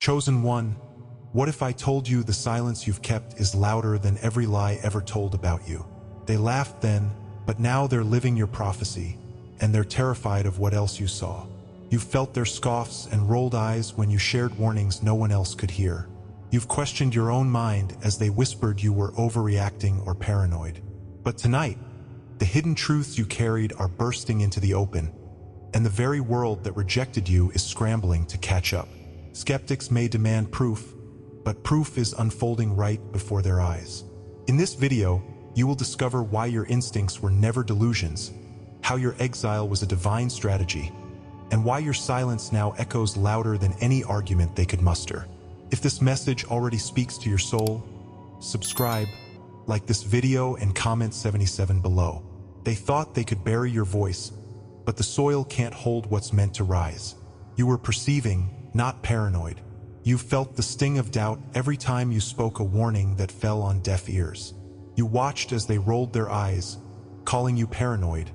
Chosen one, what if I told you the silence you've kept is louder than every lie ever told about you? They laughed then, but now they're living your prophecy, and they're terrified of what else you saw. You felt their scoffs and rolled eyes when you shared warnings no one else could hear. You've questioned your own mind as they whispered you were overreacting or paranoid. But tonight, the hidden truths you carried are bursting into the open, and the very world that rejected you is scrambling to catch up. Skeptics may demand proof, but proof is unfolding right before their eyes. In this video, you will discover why your instincts were never delusions, how your exile was a divine strategy, and why your silence now echoes louder than any argument they could muster. If this message already speaks to your soul, subscribe, like this video, and comment 77 below. They thought they could bury your voice, but the soil can't hold what's meant to rise. You were perceiving, not paranoid. You felt the sting of doubt every time you spoke a warning that fell on deaf ears. You watched as they rolled their eyes, calling you paranoid,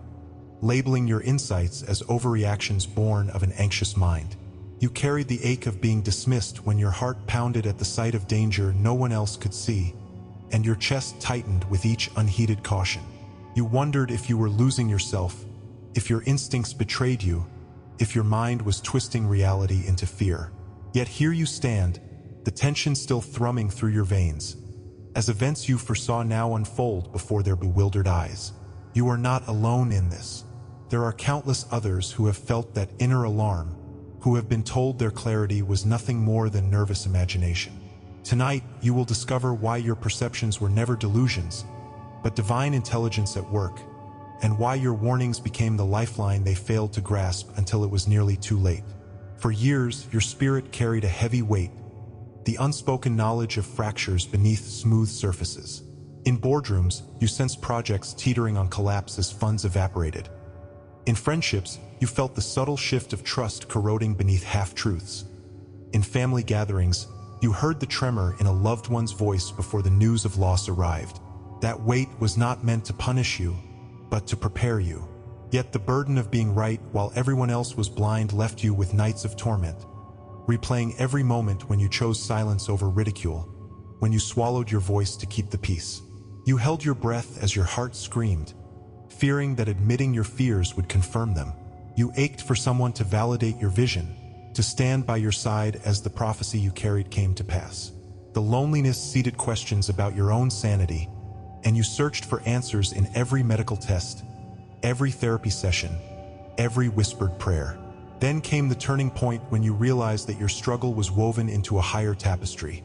labeling your insights as overreactions born of an anxious mind. You carried the ache of being dismissed when your heart pounded at the sight of danger no one else could see, and your chest tightened with each unheeded caution. You wondered if you were losing yourself, if your instincts betrayed you, if your mind was twisting reality into fear. Yet here you stand, the tension still thrumming through your veins, as events you foresaw now unfold before their bewildered eyes. You are not alone in this. There are countless others who have felt that inner alarm, who have been told their clarity was nothing more than nervous imagination. Tonight, you will discover why your perceptions were never delusions, but divine intelligence at work, and why your warnings became the lifeline they failed to grasp until it was nearly too late. For years, your spirit carried a heavy weight, the unspoken knowledge of fractures beneath smooth surfaces. In boardrooms, you sensed projects teetering on collapse as funds evaporated. In friendships, you felt the subtle shift of trust corroding beneath half-truths. In family gatherings, you heard the tremor in a loved one's voice before the news of loss arrived. That weight was not meant to punish you, but to prepare you. Yet the burden of being right while everyone else was blind left you with nights of torment, replaying every moment when you chose silence over ridicule, when you swallowed your voice to keep the peace. You held your breath as your heart screamed, fearing that admitting your fears would confirm them. You ached for someone to validate your vision, to stand by your side as the prophecy you carried came to pass. The loneliness seeded questions about your own sanity, and you searched for answers in every medical test, every therapy session, every whispered prayer. Then came the turning point when you realized that your struggle was woven into a higher tapestry,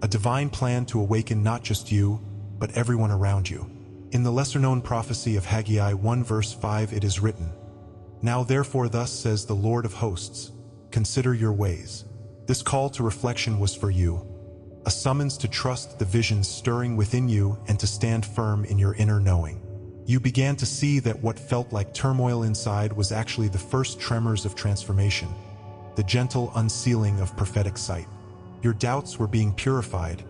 a divine plan to awaken not just you, but everyone around you. In the lesser-known prophecy of Haggai 1 verse 5 it is written, "Now therefore thus says the Lord of hosts, consider your ways." This call to reflection was for you, a summons to trust the visions stirring within you and to stand firm in your inner knowing. You began to see that what felt like turmoil inside was actually the first tremors of transformation, the gentle unsealing of prophetic sight. Your doubts were being purified,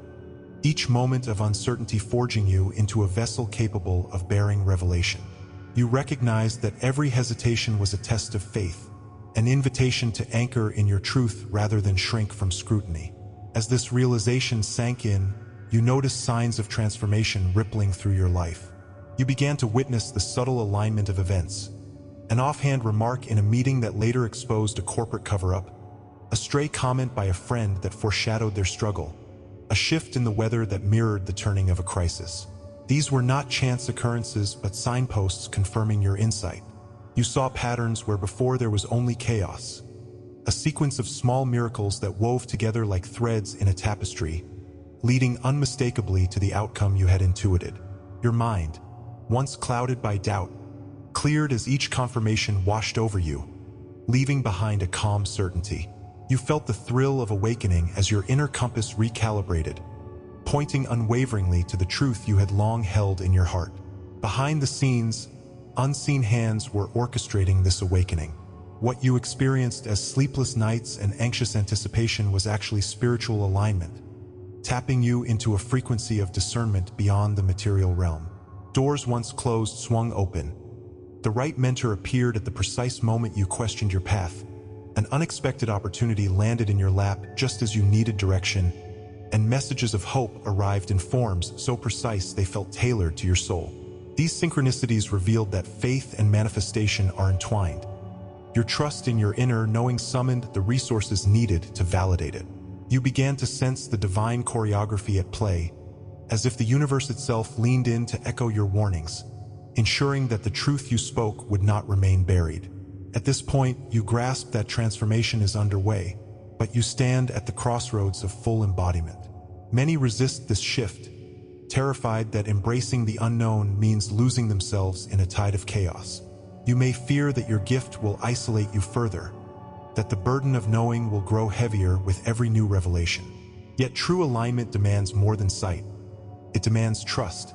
each moment of uncertainty forging you into a vessel capable of bearing revelation. You recognized that every hesitation was a test of faith, an invitation to anchor in your truth rather than shrink from scrutiny. As this realization sank in, you noticed signs of transformation rippling through your life. You began to witness the subtle alignment of events, an offhand remark in a meeting that later exposed a corporate cover-up, a stray comment by a friend that foreshadowed their struggle, a shift in the weather that mirrored the turning of a crisis. These were not chance occurrences but signposts confirming your insight. You saw patterns where before there was only chaos, a sequence of small miracles that wove together like threads in a tapestry, leading unmistakably to the outcome you had intuited. Your mind, once clouded by doubt, cleared as each confirmation washed over you, leaving behind a calm certainty. You felt the thrill of awakening as your inner compass recalibrated, pointing unwaveringly to the truth you had long held in your heart. Behind the scenes, unseen hands were orchestrating this awakening. What you experienced as sleepless nights and anxious anticipation was actually spiritual alignment, tapping you into a frequency of discernment beyond the material realm. Doors once closed swung open. The right mentor appeared at the precise moment you questioned your path, An unexpected opportunity landed in your lap just as you needed direction, and messages of hope arrived in forms so precise they felt tailored to your soul. These synchronicities revealed that faith and manifestation are entwined. Your trust in your inner knowing summoned the resources needed to validate it. You began to sense the divine choreography at play, as if the universe itself leaned in to echo your warnings, ensuring that the truth you spoke would not remain buried. At this point, you grasp that transformation is underway, but you stand at the crossroads of full embodiment. Many resist this shift, terrified that embracing the unknown means losing themselves in a tide of chaos. You may fear that your gift will isolate you further, that the burden of knowing will grow heavier with every new revelation. Yet true alignment demands more than sight. It demands trust,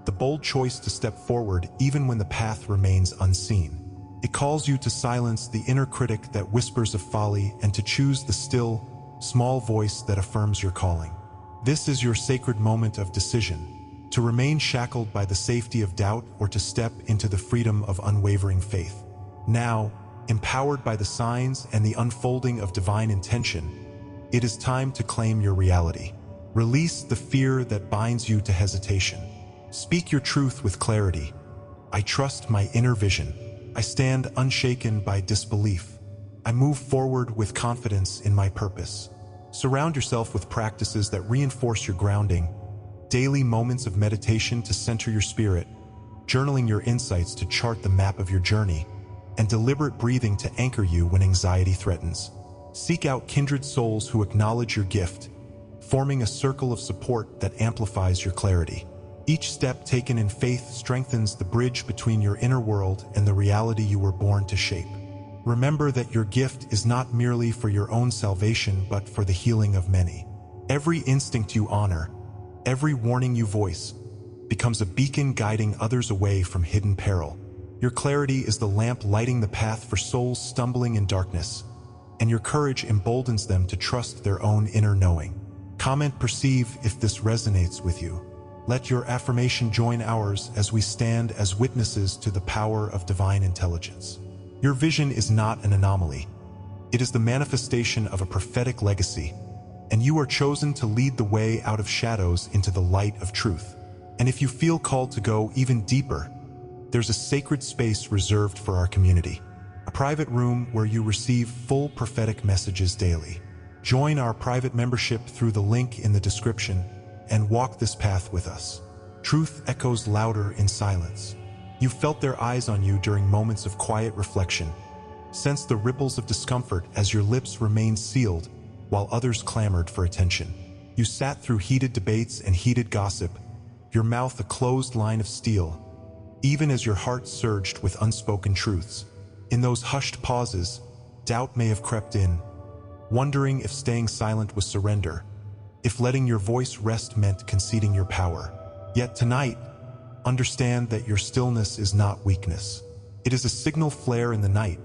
the bold choice to step forward even when the path remains unseen. It calls you to silence the inner critic that whispers of folly and to choose the still, small voice that affirms your calling. This is your sacred moment of decision, to remain shackled by the safety of doubt or to step into the freedom of unwavering faith. Now, empowered by the signs and the unfolding of divine intention, it is time to claim your reality. Release the fear that binds you to hesitation. Speak your truth with clarity. I trust my inner vision. I stand unshaken by disbelief. I move forward with confidence in my purpose. Surround yourself with practices that reinforce your grounding, daily moments of meditation to center your spirit, journaling your insights to chart the map of your journey, and deliberate breathing to anchor you when anxiety threatens. Seek out kindred souls who acknowledge your gift, forming a circle of support that amplifies your clarity. Each step taken in faith strengthens the bridge between your inner world and the reality you were born to shape. Remember that your gift is not merely for your own salvation but for the healing of many. Every instinct you honor, every warning you voice, becomes a beacon guiding others away from hidden peril. Your clarity is the lamp lighting the path for souls stumbling in darkness, and your courage emboldens them to trust their own inner knowing. Comment perceive if this resonates with you. Let your affirmation join ours as we stand as witnesses to the power of divine intelligence. Your vision is not an anomaly. It is the manifestation of a prophetic legacy, and you are chosen to lead the way out of shadows into the light of truth. And if you feel called to go even deeper, there's a sacred space reserved for our community, a private room where you receive full prophetic messages daily. Join our private membership through the link in the description and walk this path with us. Truth echoes louder in silence. You felt their eyes on you during moments of quiet reflection. Sense the ripples of discomfort as your lips remained sealed while others clamored for attention. You sat through heated debates and heated gossip, your mouth a closed line of steel, even as your heart surged with unspoken truths. In those hushed pauses, doubt may have crept in, wondering if staying silent was surrender, if letting your voice rest meant conceding your power. Yet tonight, understand that your stillness is not weakness. It is a signal flare in the night,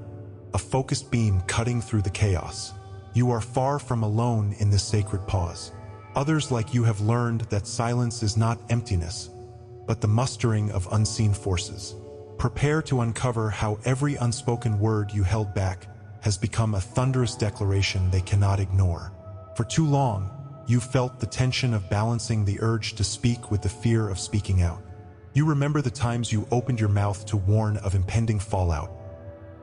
a focused beam cutting through the chaos. You are far from alone in this sacred pause. Others like you have learned that silence is not emptiness, but the mustering of unseen forces. Prepare to uncover how every unspoken word you held back has become a thunderous declaration they cannot ignore. For too long, you felt the tension of balancing the urge to speak with the fear of speaking out. You remember the times you opened your mouth to warn of impending fallout.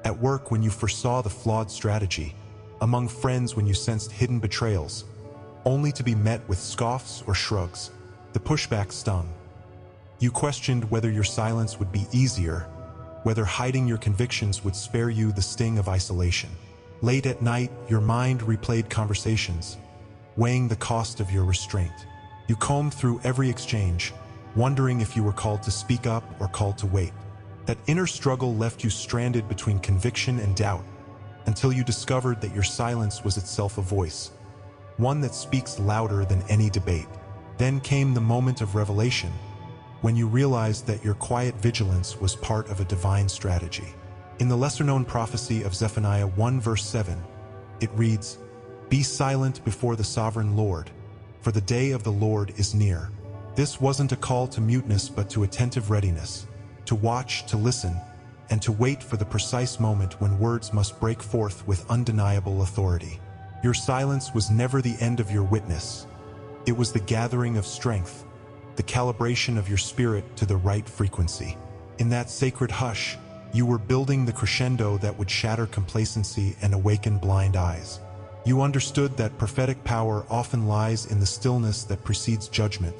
At work when you foresaw the flawed strategy, among friends when you sensed hidden betrayals, only to be met with scoffs or shrugs. The pushback stung. You questioned whether your silence would be easier, whether hiding your convictions would spare you the sting of isolation. Late at night, your mind replayed conversations, weighing the cost of your restraint. You combed through every exchange, wondering if you were called to speak up or called to wait. That inner struggle left you stranded between conviction and doubt, until you discovered that your silence was itself a voice, one that speaks louder than any debate. Then came the moment of revelation, when you realized that your quiet vigilance was part of a divine strategy. In the lesser-known prophecy of Zephaniah 1 verse 7, it reads, "Be silent before the sovereign Lord, for the day of the Lord is near." This wasn't a call to muteness but to attentive readiness, to watch, to listen, and to wait for the precise moment when words must break forth with undeniable authority. Your silence was never the end of your witness. It was the gathering of strength, the calibration of your spirit to the right frequency. In that sacred hush, you were building the crescendo that would shatter complacency and awaken blind eyes. You understood that prophetic power often lies in the stillness that precedes judgment,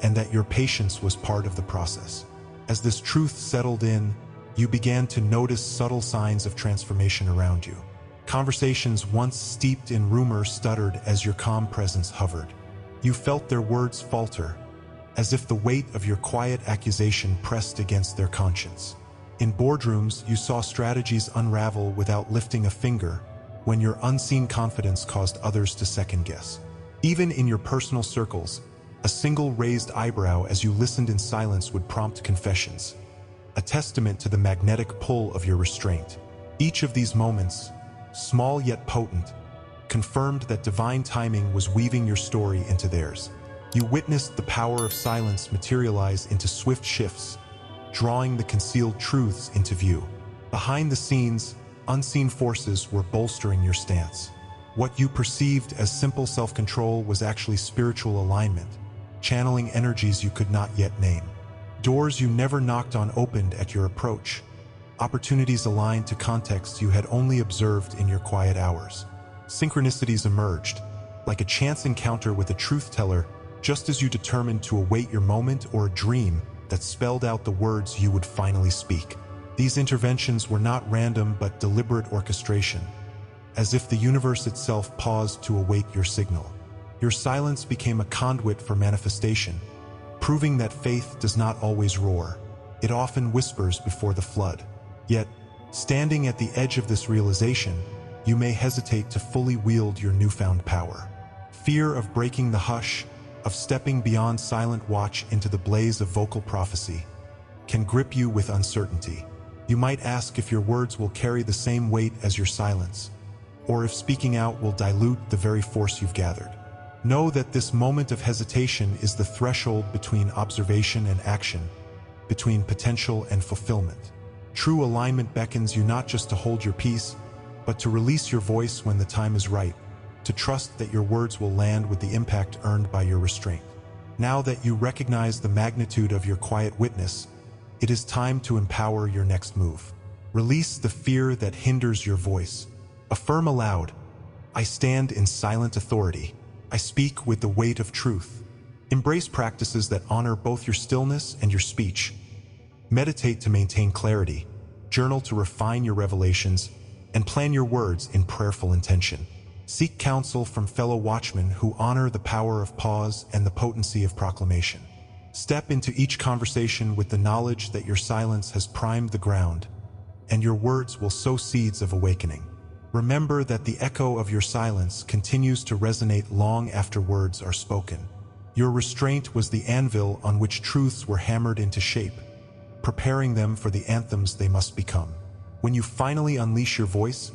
and that your patience was part of the process. As this truth settled in, you began to notice subtle signs of transformation around you. Conversations once steeped in rumor stuttered as your calm presence hovered. You felt their words falter, as if the weight of your quiet accusation pressed against their conscience. In boardrooms, you saw strategies unravel without lifting a finger, when your unseen confidence caused others to second-guess. Even in your personal circles, a single raised eyebrow as you listened in silence would prompt confessions, a testament to the magnetic pull of your restraint. Each of these moments, small yet potent, confirmed that divine timing was weaving your story into theirs. You witnessed the power of silence materialize into swift shifts, drawing the concealed truths into view. Behind the scenes, unseen forces were bolstering your stance. What you perceived as simple self-control was actually spiritual alignment, channeling energies you could not yet name. Doors you never knocked on opened at your approach, opportunities aligned to contexts you had only observed in your quiet hours. Synchronicities emerged, like a chance encounter with a truth-teller, just as you determined to await your moment, or a dream that spelled out the words you would finally speak. These interventions were not random but deliberate orchestration, as if the universe itself paused to await your signal. Your silence became a conduit for manifestation, proving that faith does not always roar. It often whispers before the flood. Yet, standing at the edge of this realization, you may hesitate to fully wield your newfound power. Fear of breaking the hush, of stepping beyond silent watch into the blaze of vocal prophecy, can grip you with uncertainty. You might ask if your words will carry the same weight as your silence, or if speaking out will dilute the very force you've gathered. Know that this moment of hesitation is the threshold between observation and action, between potential and fulfillment. True alignment beckons you not just to hold your peace, but to release your voice when the time is right, to trust that your words will land with the impact earned by your restraint. Now that you recognize the magnitude of your quiet witness, it is time to empower your next move. Release the fear that hinders your voice. Affirm aloud, "I stand in silent authority. I speak with the weight of truth." Embrace practices that honor both your stillness and your speech. Meditate to maintain clarity, journal to refine your revelations, and plan your words in prayerful intention. Seek counsel from fellow watchmen who honor the power of pause and the potency of proclamation. Step into each conversation with the knowledge that your silence has primed the ground, and your words will sow seeds of awakening. Remember that the echo of your silence continues to resonate long after words are spoken. Your restraint was the anvil on which truths were hammered into shape, preparing them for the anthems they must become. When you finally unleash your voice,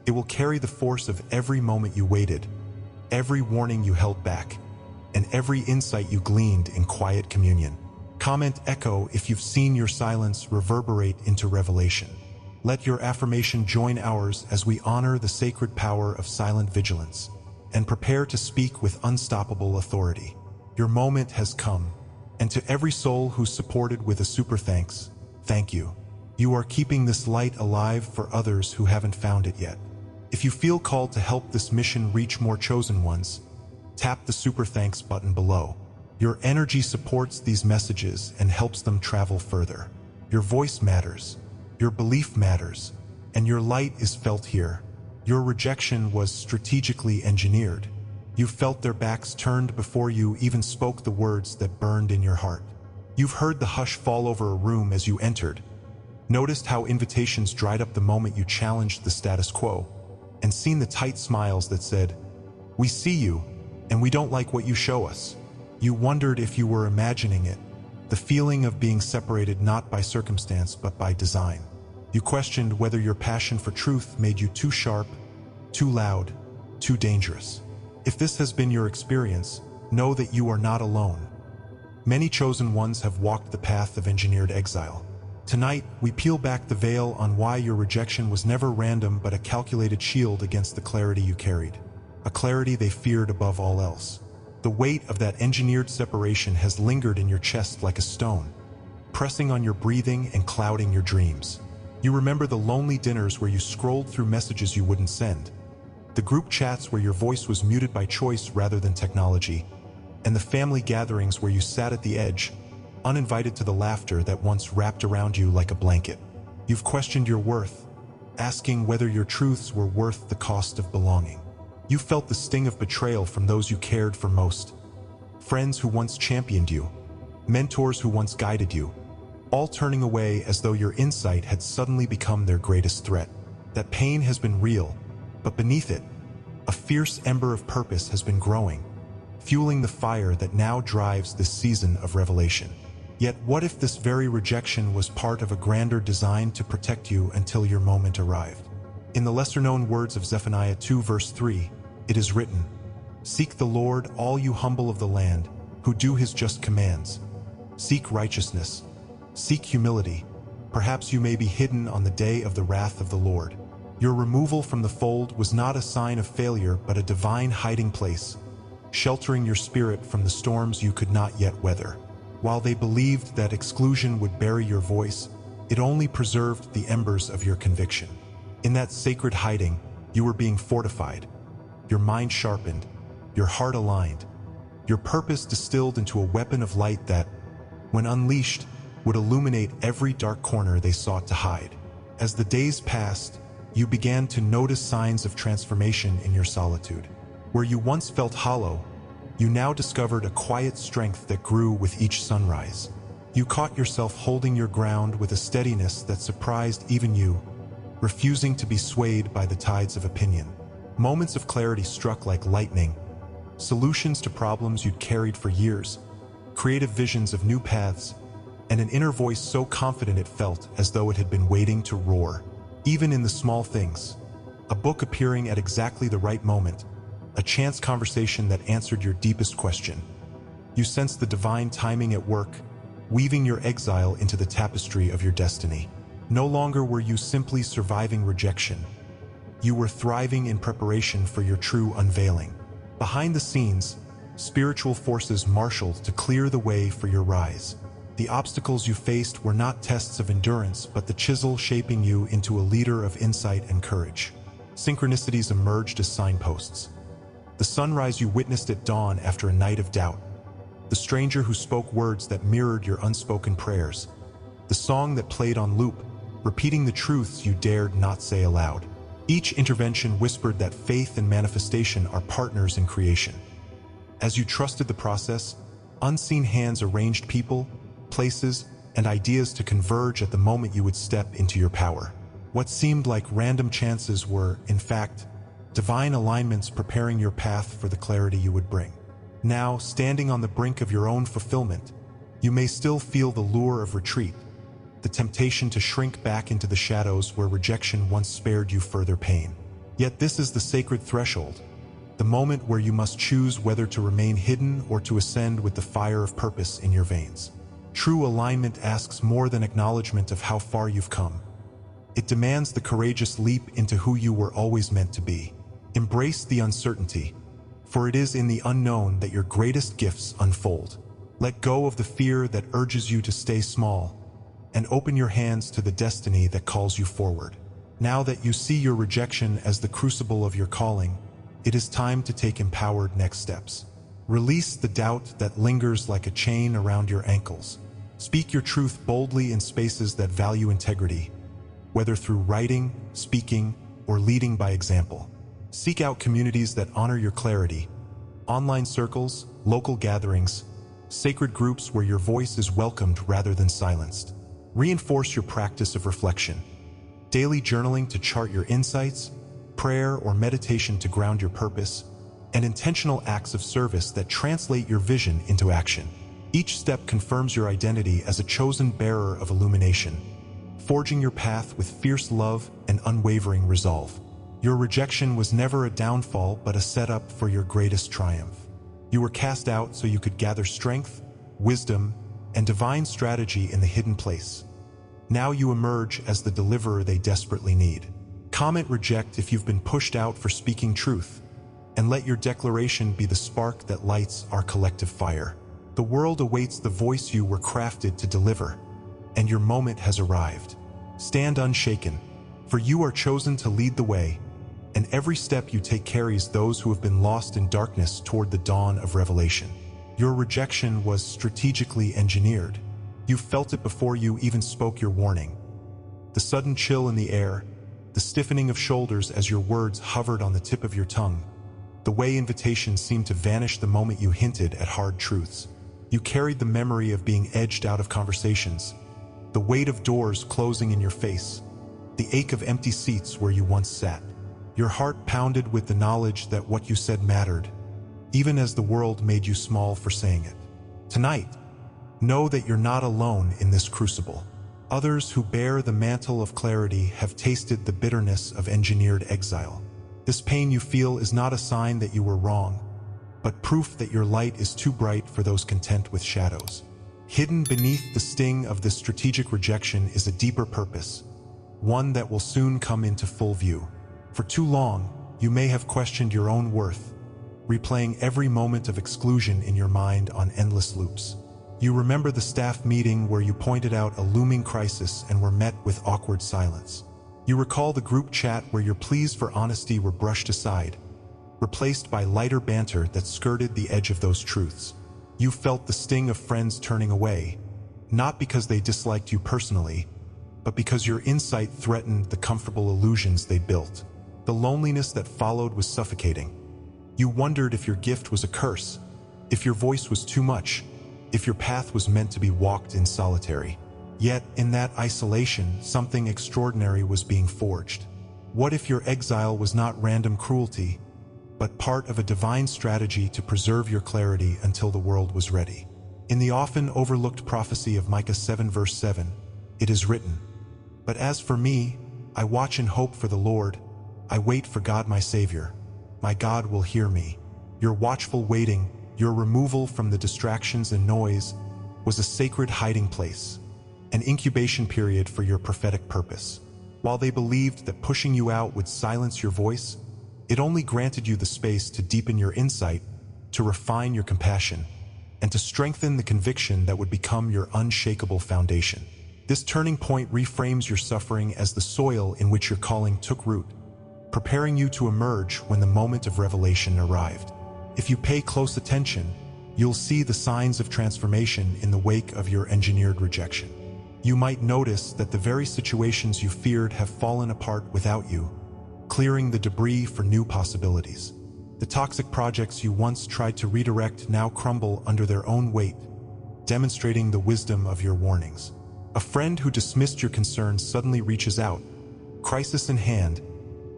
it will carry the force of every moment you waited, every warning you held back, and every insight you gleaned in quiet communion. Comment echo if you've seen your silence reverberate into revelation. Let your affirmation join ours as we honor the sacred power of silent vigilance and prepare to speak with unstoppable authority. Your moment has come, and to every soul who's supported with a super thanks, thank you. You are keeping this light alive for others who haven't found it yet. If you feel called to help this mission reach more chosen ones, tap the super thanks button below. Your energy supports these messages and helps them travel further. Your voice matters, your belief matters, and your light is felt here. Your rejection was strategically engineered. You felt their backs turned before you even spoke the words that burned in your heart. You've heard the hush fall over a room as you entered, noticed how invitations dried up the moment you challenged the status quo, and seen the tight smiles that said, "We see you, and we don't like what you show us." You wondered if you were imagining it, the feeling of being separated not by circumstance but by design. You questioned whether your passion for truth made you too sharp, too loud, too dangerous. If this has been your experience, know that you are not alone. Many chosen ones have walked the path of engineered exile. Tonight, we peel back the veil on why your rejection was never random but a calculated shield against the clarity you carried. A clarity they feared above all else. The weight of that engineered separation has lingered in your chest like a stone, pressing on your breathing and clouding your dreams. You remember the lonely dinners where you scrolled through messages you wouldn't send, the group chats where your voice was muted by choice rather than technology, and the family gatherings where you sat at the edge, uninvited to the laughter that once wrapped around you like a blanket. You've questioned your worth, asking whether your truths were worth the cost of belonging. You felt the sting of betrayal from those you cared for most. Friends who once championed you, mentors who once guided you, all turning away as though your insight had suddenly become their greatest threat. That pain has been real, but beneath it, a fierce ember of purpose has been growing, fueling the fire that now drives this season of revelation. Yet what if this very rejection was part of a grander design to protect you until your moment arrived? In the lesser-known words of Zephaniah 2 verse 3, it is written, "Seek the Lord, all you humble of the land, who do his just commands. Seek righteousness. Seek humility. Perhaps you may be hidden on the day of the wrath of the Lord." Your removal from the fold was not a sign of failure but a divine hiding place, sheltering your spirit from the storms you could not yet weather. While they believed that exclusion would bury your voice, it only preserved the embers of your conviction. In that sacred hiding, you were being fortified, your mind sharpened, your heart aligned, your purpose distilled into a weapon of light that, when unleashed, would illuminate every dark corner they sought to hide. As the days passed, you began to notice signs of transformation in your solitude. Where you once felt hollow, you now discovered a quiet strength that grew with each sunrise. You caught yourself holding your ground with a steadiness that surprised even you, refusing to be swayed by the tides of opinion. Moments of clarity struck like lightning, solutions to problems you'd carried for years, creative visions of new paths, and an inner voice so confident it felt as though it had been waiting to roar. Even in the small things, a book appearing at exactly the right moment, a chance conversation that answered your deepest question. You sensed the divine timing at work, weaving your exile into the tapestry of your destiny. No longer were you simply surviving rejection. You were thriving in preparation for your true unveiling. Behind the scenes, spiritual forces marshaled to clear the way for your rise. The obstacles you faced were not tests of endurance, but the chisel shaping you into a leader of insight and courage. Synchronicities emerged as signposts. The sunrise you witnessed at dawn after a night of doubt. The stranger who spoke words that mirrored your unspoken prayers. The song that played on loop, repeating the truths you dared not say aloud. Each intervention whispered that faith and manifestation are partners in creation. As you trusted the process, unseen hands arranged people, places, and ideas to converge at the moment you would step into your power. What seemed like random chances were, in fact, divine alignments preparing your path for the clarity you would bring. Now, standing on the brink of your own fulfillment, you may still feel the lure of retreat, the temptation to shrink back into the shadows where rejection once spared you further pain. Yet this is the sacred threshold, the moment where you must choose whether to remain hidden or to ascend with the fire of purpose in your veins. True alignment asks more than acknowledgement of how far you've come. It demands the courageous leap into who you were always meant to be. Embrace the uncertainty, for it is in the unknown that your greatest gifts unfold. Let go of the fear that urges you to stay small, and open your hands to the destiny that calls you forward. Now that you see your rejection as the crucible of your calling, it is time to take empowered next steps. Release the doubt that lingers like a chain around your ankles. Speak your truth boldly in spaces that value integrity, whether through writing, speaking, or leading by example. Seek out communities that honor your clarity, online circles, local gatherings, sacred groups where your voice is welcomed rather than silenced. Reinforce your practice of reflection. Daily journaling to chart your insights, prayer or meditation to ground your purpose, and intentional acts of service that translate your vision into action. Each step confirms your identity as a chosen bearer of illumination, forging your path with fierce love and unwavering resolve. Your rejection was never a downfall but a setup for your greatest triumph. You were cast out so you could gather strength, wisdom, and divine strategy in the hidden place. Now you emerge as the deliverer they desperately need. Comment reject if you've been pushed out for speaking truth, and let your declaration be the spark that lights our collective fire. The world awaits the voice you were crafted to deliver, and your moment has arrived. Stand unshaken, for you are chosen to lead the way, and every step you take carries those who have been lost in darkness toward the dawn of revelation. Your rejection was strategically engineered. You felt it before you even spoke your warning. The sudden chill in the air, the stiffening of shoulders as your words hovered on the tip of your tongue, the way invitations seemed to vanish the moment you hinted at hard truths. You carried the memory of being edged out of conversations, the weight of doors closing in your face, the ache of empty seats where you once sat. Your heart pounded with the knowledge that what you said mattered, even as the world made you small for saying it. Tonight, know that you're not alone in this crucible. Others who bear the mantle of clarity have tasted the bitterness of engineered exile. This pain you feel is not a sign that you were wrong, but proof that your light is too bright for those content with shadows. Hidden beneath the sting of this strategic rejection is a deeper purpose, one that will soon come into full view. For too long, you may have questioned your own worth, replaying every moment of exclusion in your mind on endless loops. You remember the staff meeting where you pointed out a looming crisis and were met with awkward silence. You recall the group chat where your pleas for honesty were brushed aside, replaced by lighter banter that skirted the edge of those truths. You felt the sting of friends turning away, not because they disliked you personally, but because your insight threatened the comfortable illusions they built. The loneliness that followed was suffocating. You wondered if your gift was a curse, if your voice was too much, if your path was meant to be walked in solitary. Yet, in that isolation, something extraordinary was being forged. What if your exile was not random cruelty, but part of a divine strategy to preserve your clarity until the world was ready? In the often overlooked prophecy of Micah 7 verse 7, it is written, "But as for me, I watch in hope for the Lord. I wait for God my Savior. My God will hear me." Your watchful waiting, your removal from the distractions and noise, was a sacred hiding place, an incubation period for your prophetic purpose. While they believed that pushing you out would silence your voice, it only granted you the space to deepen your insight, to refine your compassion, and to strengthen the conviction that would become your unshakable foundation. This turning point reframes your suffering as the soil in which your calling took root, preparing you to emerge when the moment of revelation arrived. If you pay close attention, you'll see the signs of transformation in the wake of your engineered rejection. You might notice that the very situations you feared have fallen apart without you, clearing the debris for new possibilities. The toxic projects you once tried to redirect now crumble under their own weight, demonstrating the wisdom of your warnings. A friend who dismissed your concerns suddenly reaches out, crisis in hand,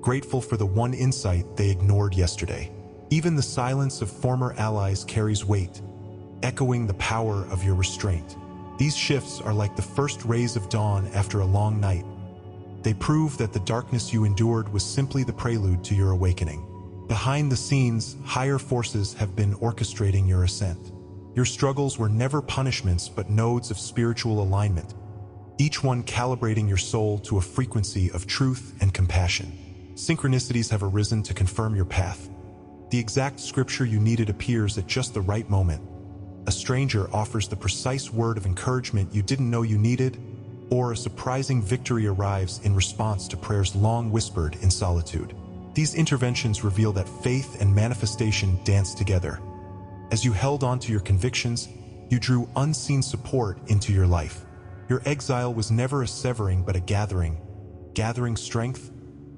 grateful for the one insight they ignored yesterday. Even the silence of former allies carries weight, echoing the power of your restraint. These shifts are like the first rays of dawn after a long night. They prove that the darkness you endured was simply the prelude to your awakening. Behind the scenes, higher forces have been orchestrating your ascent. Your struggles were never punishments but nodes of spiritual alignment, each one calibrating your soul to a frequency of truth and compassion. Synchronicities have arisen to confirm your path. The exact scripture you needed appears at just the right moment. A stranger offers the precise word of encouragement you didn't know you needed, or a surprising victory arrives in response to prayers long whispered in solitude. These interventions reveal that faith and manifestation dance together. As you held on to your convictions, you drew unseen support into your life. Your exile was never a severing but a gathering strength,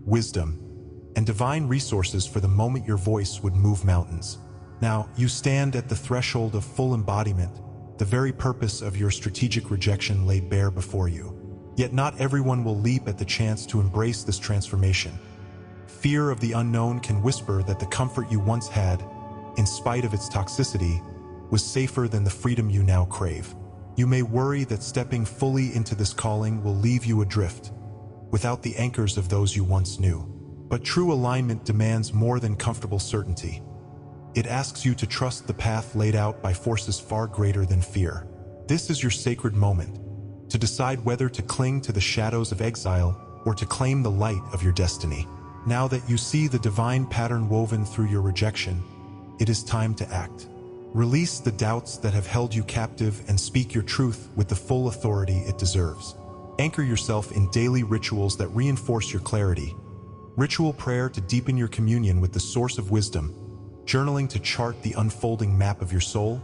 wisdom, and divine resources for the moment your voice would move mountains. Now, you stand at the threshold of full embodiment, the very purpose of your strategic rejection laid bare before you. Yet not everyone will leap at the chance to embrace this transformation. Fear of the unknown can whisper that the comfort you once had, in spite of its toxicity, was safer than the freedom you now crave. You may worry that stepping fully into this calling will leave you adrift, without the anchors of those you once knew. But true alignment demands more than comfortable certainty. It asks you to trust the path laid out by forces far greater than fear. This is your sacred moment, to decide whether to cling to the shadows of exile or to claim the light of your destiny. Now that you see the divine pattern woven through your rejection, it is time to act. Release the doubts that have held you captive and speak your truth with the full authority it deserves. Anchor yourself in daily rituals that reinforce your clarity. Ritual prayer to deepen your communion with the source of wisdom, journaling to chart the unfolding map of your soul,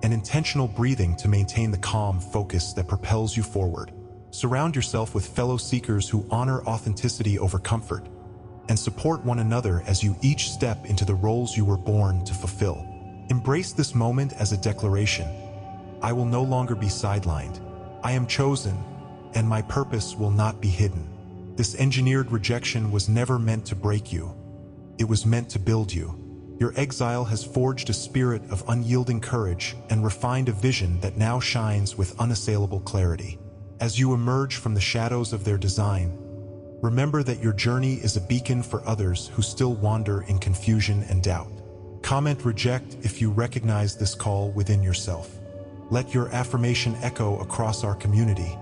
and intentional breathing to maintain the calm focus that propels you forward. Surround yourself with fellow seekers who honor authenticity over comfort, and support one another as you each step into the roles you were born to fulfill. Embrace this moment as a declaration. I will no longer be sidelined. I am chosen, and my purpose will not be hidden. This engineered rejection was never meant to break you. It was meant to build you. Your exile has forged a spirit of unyielding courage and refined a vision that now shines with unassailable clarity. As you emerge from the shadows of their design, remember that your journey is a beacon for others who still wander in confusion and doubt. Comment reject if you recognize this call within yourself. Let your affirmation echo across our community,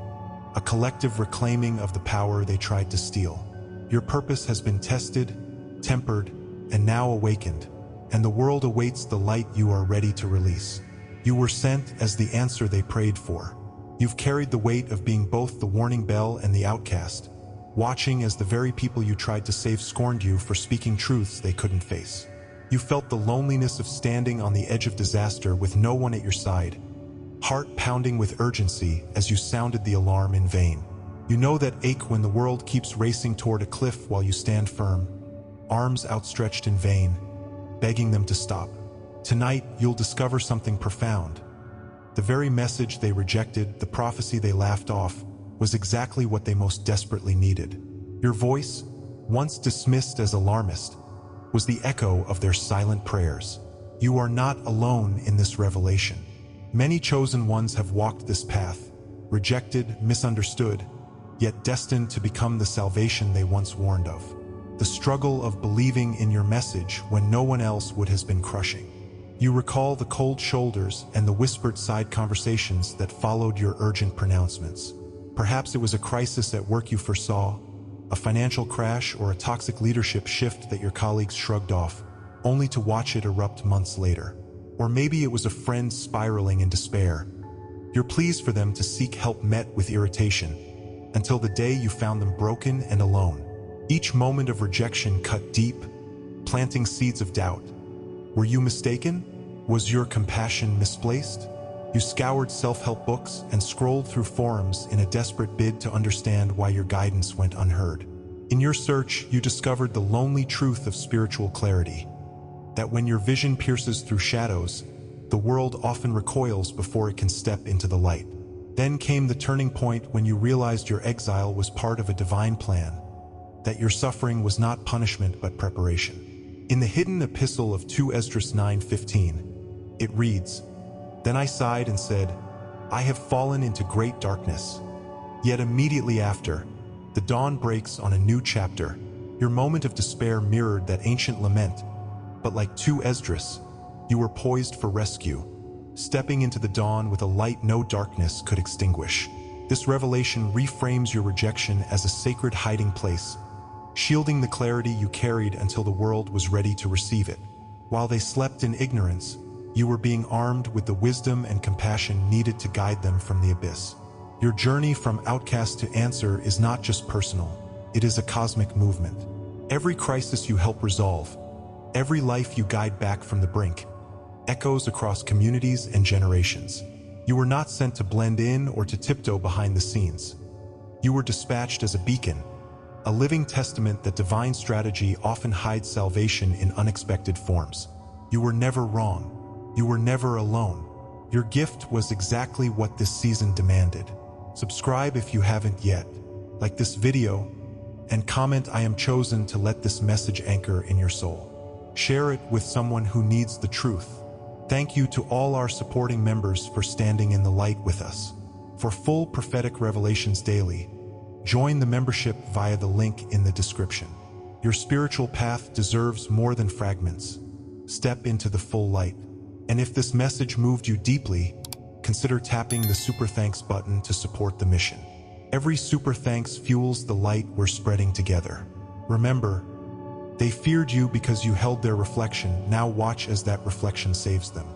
a collective reclaiming of the power they tried to steal. Your purpose has been tested, tempered, and now awakened, and the world awaits the light you are ready to release. You were sent as the answer they prayed for. You've carried the weight of being both the warning bell and the outcast, watching as the very people you tried to save scorned you for speaking truths they couldn't face. You felt the loneliness of standing on the edge of disaster with no one at your side, heart pounding with urgency as you sounded the alarm in vain. You know that ache when the world keeps racing toward a cliff while you stand firm, arms outstretched in vain, begging them to stop. Tonight, you'll discover something profound. The very message they rejected, the prophecy they laughed off, was exactly what they most desperately needed. Your voice, once dismissed as alarmist, was the echo of their silent prayers. You are not alone in this revelation. Many chosen ones have walked this path, rejected, misunderstood, yet destined to become the salvation they once warned of. The struggle of believing in your message when no one else would has been crushing. You recall the cold shoulders and the whispered side conversations that followed your urgent pronouncements. Perhaps it was a crisis at work you foresaw, a financial crash or a toxic leadership shift that your colleagues shrugged off, only to watch it erupt months later. Or maybe it was a friend spiraling in despair. Your pleas for them to seek help met with irritation, until the day you found them broken and alone. Each moment of rejection cut deep, planting seeds of doubt. Were you mistaken? Was your compassion misplaced? You scoured self-help books and scrolled through forums in a desperate bid to understand why your guidance went unheard. In your search, you discovered the lonely truth of spiritual clarity, that when your vision pierces through shadows, the world often recoils before it can step into the light. Then came the turning point when you realized your exile was part of a divine plan, that your suffering was not punishment but preparation. In the hidden epistle of 2 Esdras 9:15, it reads, "Then I sighed and said, I have fallen into great darkness. Yet immediately after, the dawn breaks on a new chapter." Your moment of despair mirrored that ancient lament, but like 2 Esdras, you were poised for rescue, stepping into the dawn with a light no darkness could extinguish. This revelation reframes your rejection as a sacred hiding place, shielding the clarity you carried until the world was ready to receive it. While they slept in ignorance, you were being armed with the wisdom and compassion needed to guide them from the abyss. Your journey from outcast to answer is not just personal, it is a cosmic movement. Every crisis you help resolve, every life you guide back from the brink, echoes across communities and generations. You were not sent to blend in or to tiptoe behind the scenes. You were dispatched as a beacon, a living testament that divine strategy often hides salvation in unexpected forms. You were never wrong. You were never alone. Your gift was exactly what this season demanded. Subscribe if you haven't yet, like this video, and comment "I am chosen" to let this message anchor in your soul. Share it with someone who needs the truth. Thank you to all our supporting members for standing in the light with us. For full prophetic revelations daily, join the membership via the link in the description. Your spiritual path deserves more than fragments. Step into the full light. And if this message moved you deeply, consider tapping the Super Thanks button to support the mission. Every Super Thanks fuels the light we're spreading together. Remember, they feared you because you held their reflection. Now watch as that reflection saves them.